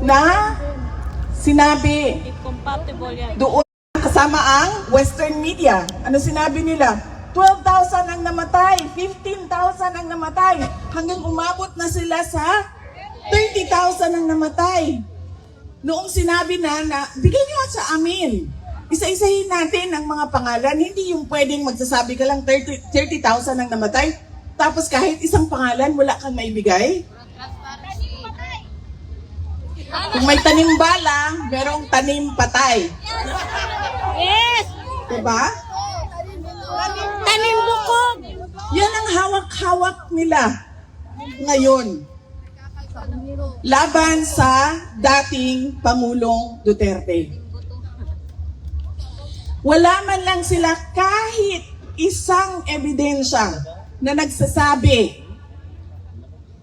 na sinabi doon kasama ang Western media. Ano sinabi nila? 12,000 ang namatay, 15,000 ang namatay, hanggang umabot na sila sa 30,000 ang namatay. Noong sinabi na bigyan nyo sa amin, isa-isahin natin ang mga pangalan, hindi yung pwedeng magsasabi ka lang 30,000 ang namatay, tapos kahit isang pangalan wala kang maibigay. Kung may tanim bala, merong tanim patay. Yes! Diba? Tanim bukog! Yan ang hawak-hawak nila ngayon. Laban sa dating Pangulong Duterte. Wala man lang sila kahit isang ebidensya na nagsasabi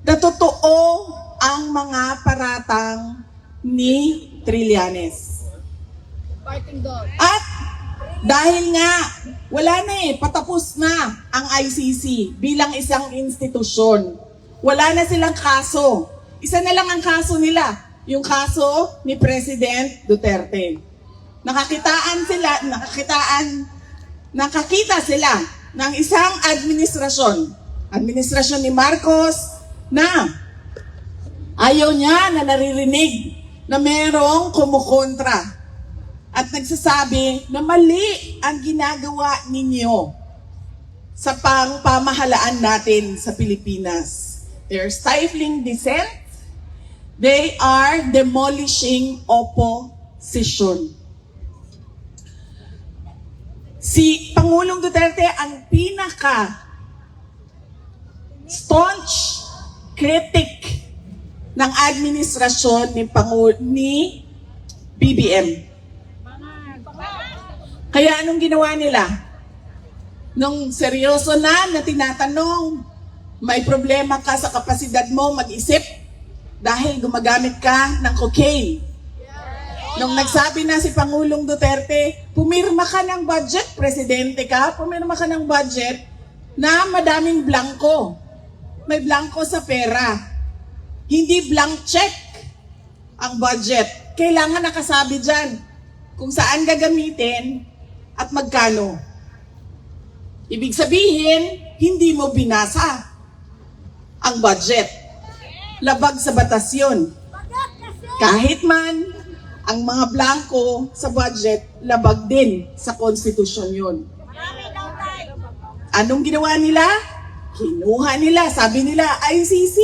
na totoo ang mga paratang ni Trillanes. At dahil nga wala na patapos na ang ICC bilang isang institusyon. Wala na silang kaso. Isa na lang ang kaso nila, yung kaso ni President Duterte. Nakakita sila ng isang administrasyon ni Marcos na ayaw niya na naririnig na merong kumukontra at nagsasabi na mali ang ginagawa ninyo sa pamahalaan natin sa Pilipinas. They're stifling dissent. They are demolishing opposition. Si Pangulong Duterte ang staunch critic ng administrasyon ni BBM. Kaya anong ginawa nila? Nung seryoso na tinatanong, may problema ka sa kapasidad mo mag-isip dahil gumagamit ka ng cocaine. Nung nagsabi na si Pangulong Duterte, pumirma ka ng budget, presidente ka, pumirma ka ng budget na madaming blanco. May blanco sa pera. Hindi blank check ang budget. Kailangan nakasabi dyan kung saan gagamitin at magkano. Ibig sabihin, hindi mo binasa ang budget. Labag sa batas yun. Kahit man, ang mga blanco sa budget, labag din sa konstitusyon yun. Anong ginawa nila? Kinuha nila, sabi nila, ICC.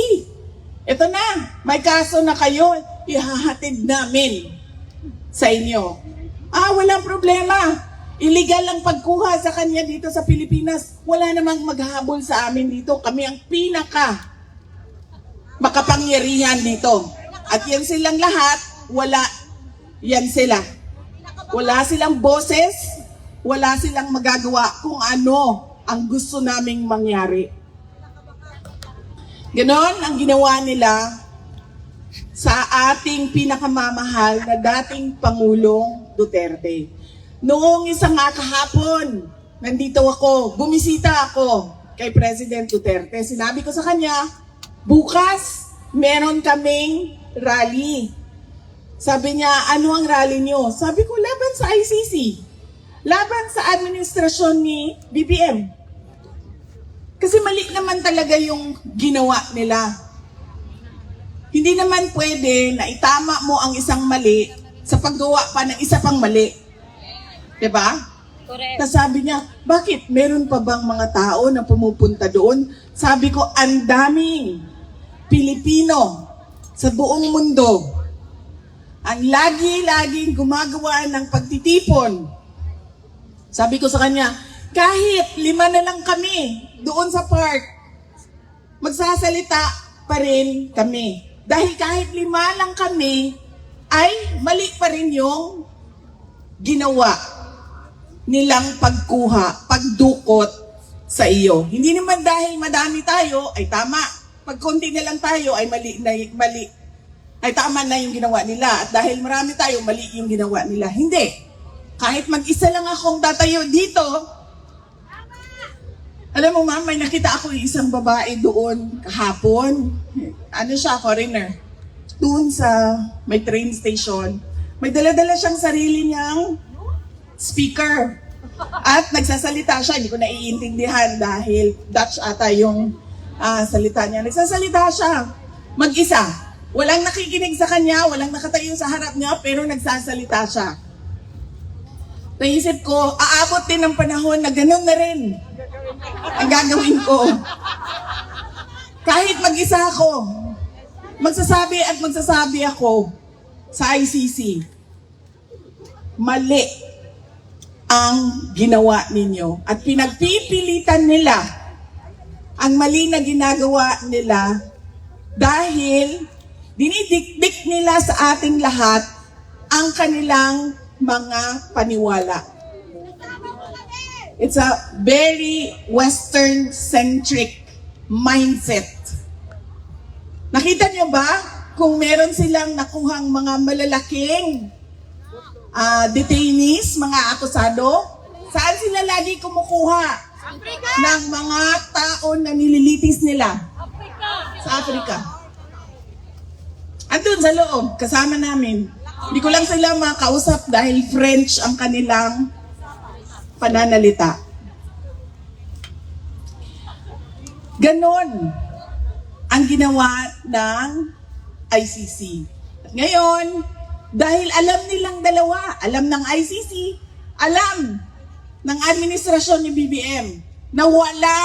Ito na, may kaso na kayo, ihahatid namin sa inyo. Walang problema. Illegal lang pagkuha sa kanya dito sa Pilipinas. Wala namang maghahabol sa amin dito. Kami ang makapangyarihan dito. At yan silang lahat, wala. Yan sila. Wala silang boses, wala silang magagawa kung ano ang gusto naming mangyari. Ganon ang ginawa nila sa ating pinakamamahal na dating Pangulong Duterte. Noong isang kahapon, nandito ako, bumisita ako kay President Duterte. Sinabi ko sa kanya, bukas meron kaming rally. Sabi niya, ano ang rally niyo? Sabi ko, laban sa ICC. Laban sa administrasyon ni BBM. Kasi mali naman talaga yung ginawa nila. Hindi naman pwede na itama mo ang isang mali sa paggawa pa ng isa pang mali. Diba? Correct. Tapos sabi niya, bakit meron pa bang mga tao na pumupunta doon? Sabi ko, ang daming Pilipino sa buong mundo ang lagi-laging gumagawa ng pagtitipon. Sabi ko sa kanya, kahit 5 na lang kami doon sa park, magsasalita pa rin kami. Dahil kahit 5 lang kami, ay mali pa rin yung ginawa nilang pagdukot sa iyo. Hindi naman dahil madami tayo, ay tama. Pag konti na lang tayo, ay mali. Ay tama na yung ginawa nila. At dahil marami tayo, mali yung ginawa nila. Hindi. Kahit mag-isa lang akong tatayo dito, alam mo ma'am, may nakita ako isang babae doon kahapon. Ano siya, foreigner. doon sa may train station, may dala-dala siyang sarili niyang speaker. At nagsasalita siya, hindi ko naiintindihan dahil Dutch ata yung salita niya. Nagsasalita siya, mag-isa. Walang nakikinig sa kanya, walang nakatayo sa harap niya, pero nagsasalita siya. Naisip ko, aabot din ng panahon na gano'n na rin ang gagawin ko. Kahit mag-isa ako, magsasabi ako sa ICC, mali ang ginawa ninyo. At pinagpipilitan nila ang mali na ginagawa nila dahil dinidikdik nila sa ating lahat ang kanilang mga paniwala. It's a very Western-centric mindset. Nakita niyo ba kung meron silang nakuhang mga malalaking detainees, mga akusado? Saan sila lagi kumukuha ng mga tao na nililitis nila? Sa Africa. Andun sa loob, kasama namin. Hindi ko lang sila makausap dahil French ang kanilang pananalita. Ganon ang ginawa ng ICC. At ngayon, dahil alam nilang dalawa, alam ng ICC, alam ng administrasyon ni BBM na wala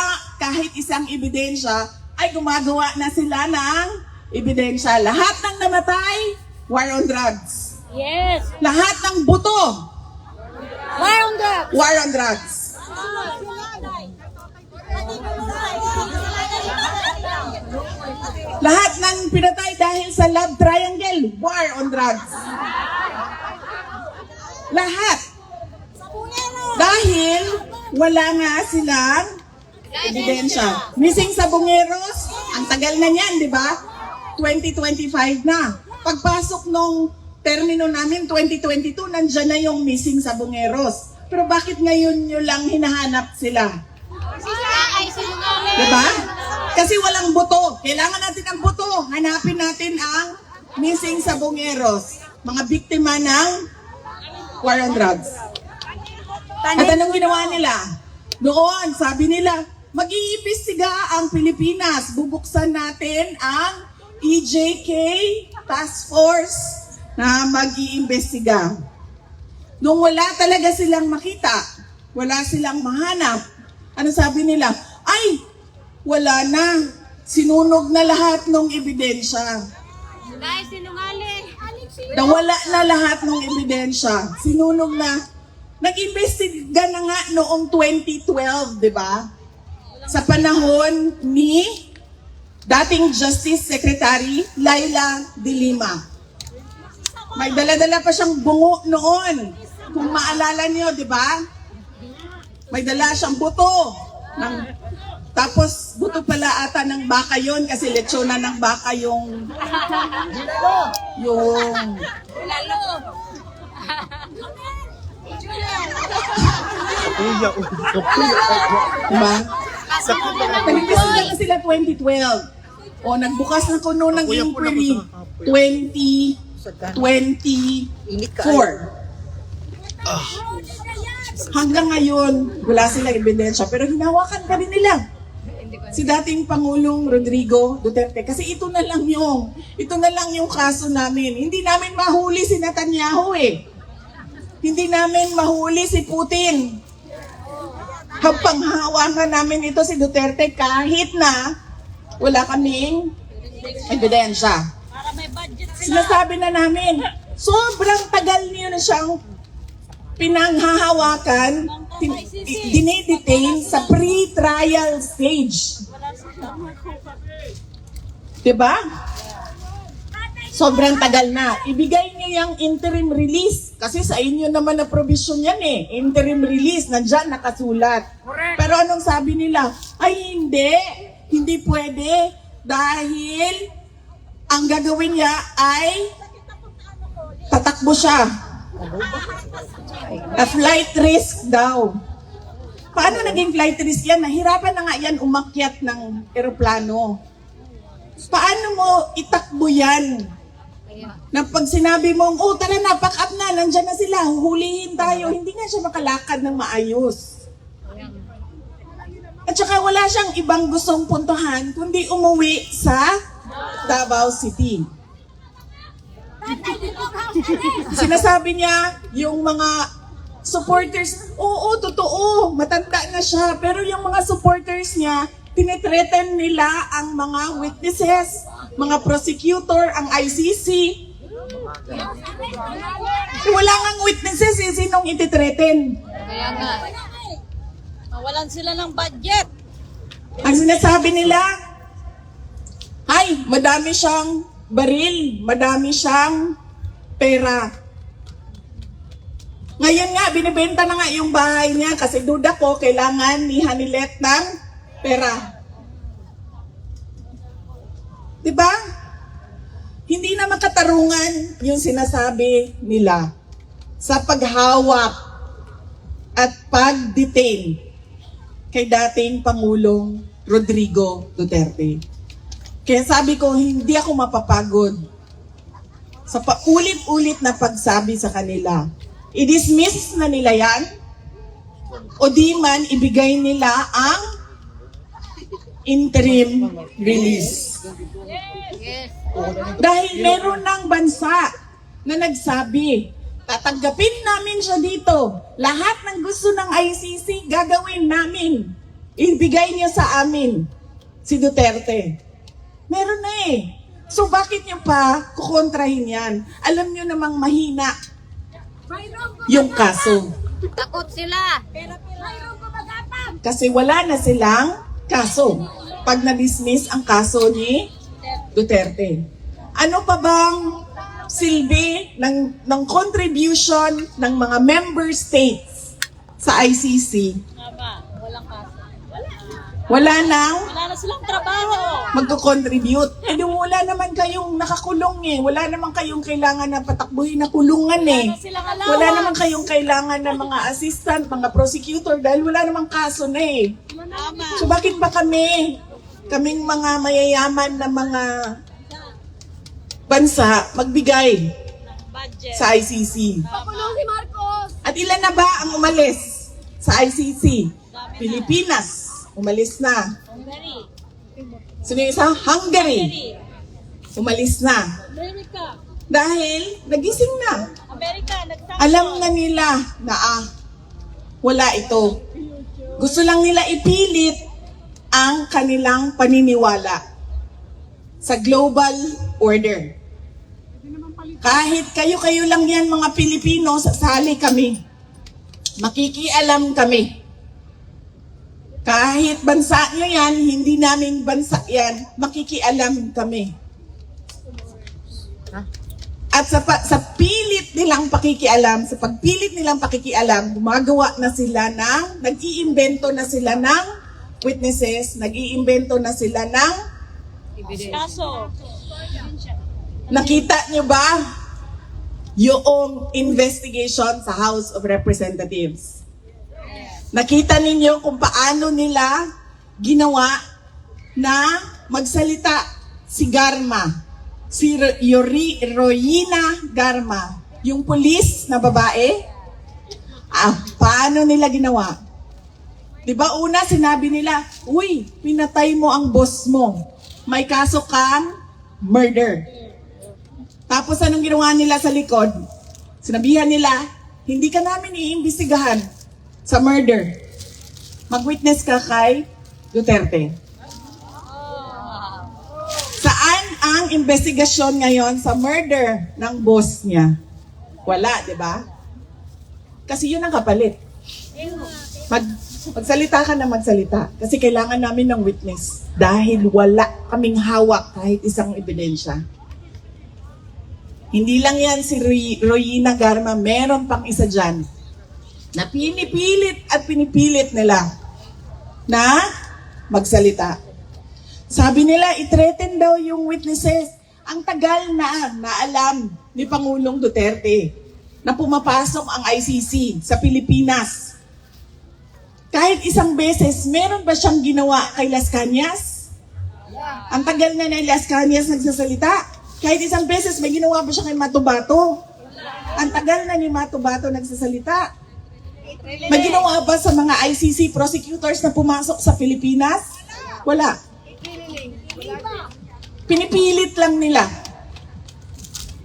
kahit isang ebidensya, ay gumagawa na sila ng ebidensya. Lahat ng namatay, war on drugs. Yes. Lahat ng buto, War on drugs. war on drugs. Lahat ng pinatay dahil sa love triangle, war on drugs. Lahat. Dahil wala nga silang ebidensya. Missing sa Bungeros, ang tagal na niyan, di ba? 2025 na. Pagpasok nung termino namin, 2022, nandyan na yung missing sa Bungeros. Pero bakit ngayon nyo lang hinahanap sila? Diba? Kasi walang buto. Kailangan natin ang buto. Hanapin natin ang missing sa Bungeros. Mga biktima ng war on drugs. At anong ginawa nila? Doon, sabi nila, mag-iimbestiga ang Pilipinas. Bubuksan natin ang EJK Task Force na mag-iimbestiga. Nung wala talaga silang makita, wala silang mahanap, ano sabi nila? Ay, wala na. Sinunog na lahat ng ebidensya. Guys, sinungaling. Nawala na lahat ng ebidensya. Sinunog na. Nag-imbestiga na nga noong 2012, di ba? Sa panahon ni dating Justice Secretary Laila De Lima. May dala-dala pa siyang bungo noon. Kung maalala niyo, di ba? May dala siyang buto. Tapos, buto pala ata ng baka yon kasi lechona ng baka yung Lalo. diba? Nag-imbestiga na sila 2012. O, nagbukas na kuno ng inquiry 2024. Hanggang ngayon, wala silang ebidensya. Pero hinawakan pa rin nila si dating Pangulong Rodrigo Duterte. Kasi ito na lang yung kaso namin. Hindi namin mahuli si Netanyahu eh. Hindi namin mahuli si Putin. Panghawakan namin ito si Duterte kahit na wala kaming ebidensya. Para may budget sila. Sinasabi na namin, sobrang tagal niyo na siyang pinanghahawakan, dinedetain sa pre-trial stage. Diba? Sobrang tagal na. Ibigay niyo yung interim release. Kasi sa inyo naman na provision yan eh. Interim release, nandyan nakasulat. Pero anong sabi nila? Ay hindi. Hindi pwede. Dahil ang gagawin niya ay tatakbo siya. A flight risk daw. Paano naging flight risk yan? Nahirapan na nga yan umakyat ng eroplano. Paano mo itakbo yan Na pag sinabi mong, oh tara na, pack up na, nandyan na sila, huhulihin tayo, hindi nga siya makalakad ng maayos. At saka wala siyang ibang gustong puntuhan, kundi umuwi sa Davao City. Sinasabi niya, yung mga supporters, oo, totoo, matanda na siya, pero yung mga supporters niya, tinitreaten nila ang mga witnesses, mga prosecutor, ang ICC. Wala ngang witnesses, sinong ititreaten? Kaya nga. Mawalan sila ng budget. Ang sinasabi nila, ay, madami siyang baril, madami siyang pera. Ngayon nga, binibenta na nga yung bahay niya kasi duda ko, kailangan ni Hanilet ng pera. Diba? Hindi na makatarungan yung sinasabi nila sa paghawak at pag-detain kay dating Pangulong Rodrigo Duterte. Kaya sabi ko, hindi ako mapapagod sa paulit-ulit na pagsabi sa kanila. I-dismiss na nila yan o di man ibigay nila ang interim release. Yes. Dahil meron ng bansa na nagsabi, tatanggapin namin siya dito. Lahat ng gusto ng ICC, gagawin namin. Ibigay niya sa amin si Duterte. Meron na eh. So bakit niyo pa kukontrahin yan? Alam niyo namang mahina yung kaso. Takot sila. Kasi wala na silang kaso pag na-dismiss ang kaso ni Duterte. Ano pa bang silbi ng contribution ng mga member states sa ICC? Walang kaso. Wala nang Wala na silang trabaho. magko-contribute. Eh di wala naman kayong nakakulong eh. Wala naman kayong kailangan na patakbuhin na kulungan eh. Silang allowance. Wala naman kayong kailangan ng mga assistant, mga prosecutor dahil wala namang kaso na eh. Tama. So bakit ba kaming mga mayayaman na mga bansa magbigay Budget. sa ICC? Pakulong si Marcos. At ilan na ba ang umalis sa ICC? Pilipinas, umalis na. Hungary. Sino yung isa? Hungary, umalis na. America. Dahil nagising na. America. Nagsanction. Alam na nila na wala ito. Gusto lang nila ipilit ang kanilang paniniwala sa global order. Kahit kayo-kayo lang yan mga Pilipino, sasali kami. Makikialam kami. Kahit bansa nyo yan, hindi namin bansa yan, makikialam kami. At sa pilit nilang pakikialam, sa pagpilit nilang pakikialam, gumagawa na sila nag-iimbento na sila ng witnesses, nag-iimbento na sila ng, Kaso. nakita nyo ba yung investigation sa House of Representatives? Nakita ninyo kung paano nila ginawa na magsalita si Garma, si Royina Garma, yung pulis na babae. Paano nila ginawa? Di ba una sinabi nila, uy, pinatay mo ang boss mo. May kaso kang murder. Tapos anong ginawa nila sa likod? Sinabihan nila, hindi ka namin iimbestigahan sa murder. Mag-witness ka kay Duterte. Saan ang investigasyon ngayon sa murder ng boss niya? Wala, di ba? Kasi yun ang kapalit. Magsalita ka na magsalita. Kasi kailangan namin ng witness. Dahil wala kaming hawak kahit isang ebidensya. Hindi lang yan si Royina Garma, meron pang isa dyan na pinipilit nila na magsalita. Sabi nila, i-threaten daw yung witnesses. Ang tagal na alam ni Pangulong Duterte na pumapasok ang ICC sa Pilipinas. Kahit isang beses, meron ba siyang ginawa kay Las Cañas? Ang tagal na Las Cañas nagsasalita. Kahit isang beses, may ginawa ba siya kay Matubato? Ang tagal na ni Matubato nagsasalita. May ginawa ba sa mga ICC prosecutors na pumasok sa Pilipinas? Wala. Pinipilit lang nila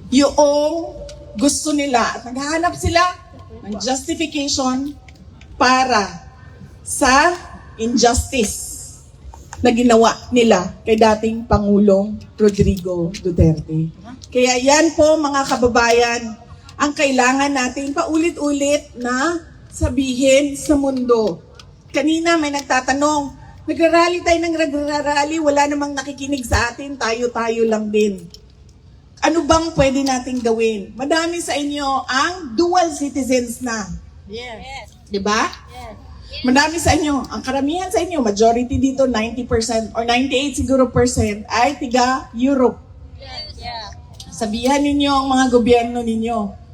yung gusto nila at naghahanap sila ng justification para sa injustice na ginawa nila kay dating Pangulong Rodrigo Duterte. Kaya yan po mga kababayan, ang kailangan natin paulit-ulit na sabihin sa mundo. Kanina may nagtatanong, nagrarally tayo ng nagrarally, wala namang nakikinig sa atin, tayo-tayo lang din. Ano bang pwede nating gawin? Madami sa inyo ang dual citizens na. Yes. Diba? Yes. Madami sa inyo, ang karamihan sa inyo, majority dito, 90% or 98 siguro percent ay tiga Europe. Yes. Yeah. Sabihan ninyo ang mga gobyerno ninyo.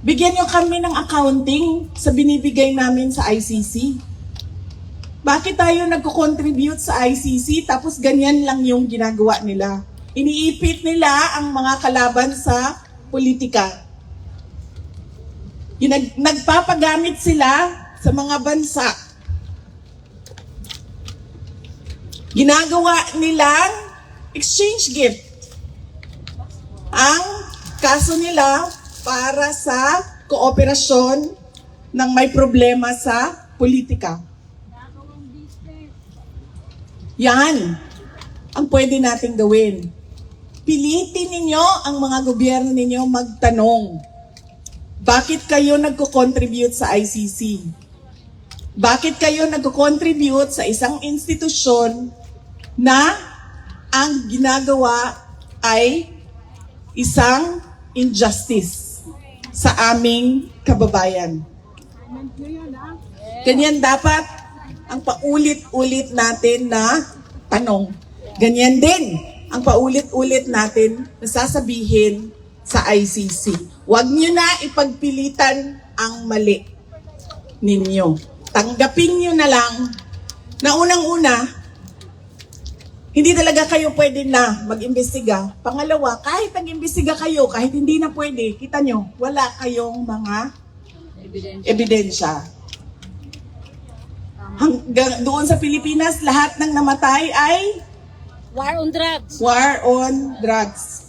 Bigyan nyo kami ng accounting sa binibigay namin sa ICC. Bakit tayo nagko-contribute sa ICC tapos ganyan lang yung ginagawa nila? Iniipit nila ang mga kalaban sa politika. Nagpapagamit sila sa mga bansa. Ginagawa nilang exchange gift. Ang kaso nila para sa kooperasyon ng may problema sa politika. Yan ang pwede nating gawin. Pilitin ninyo ang mga gobyerno ninyo magtanong. Bakit kayo nagko-contribute sa ICC? Bakit kayo nagko-contribute sa isang institusyon na ang ginagawa ay isang injustice sa aming kababayan? Ganyan dapat ang paulit-ulit natin na tanong. Ganyan din ang paulit-ulit natin na sasabihin sa ICC. Huwag nyo na ipagpilitan ang mali ninyo. Tanggapin nyo na lang na unang-una, hindi talaga kayo pwede na mag-imbestiga. Pangalawa, kahit nag-imbestiga kayo, kahit hindi na pwede, kita nyo, wala kayong mga ebidensya. Hanggang doon sa Pilipinas, lahat ng namatay ay War on drugs. war on drugs.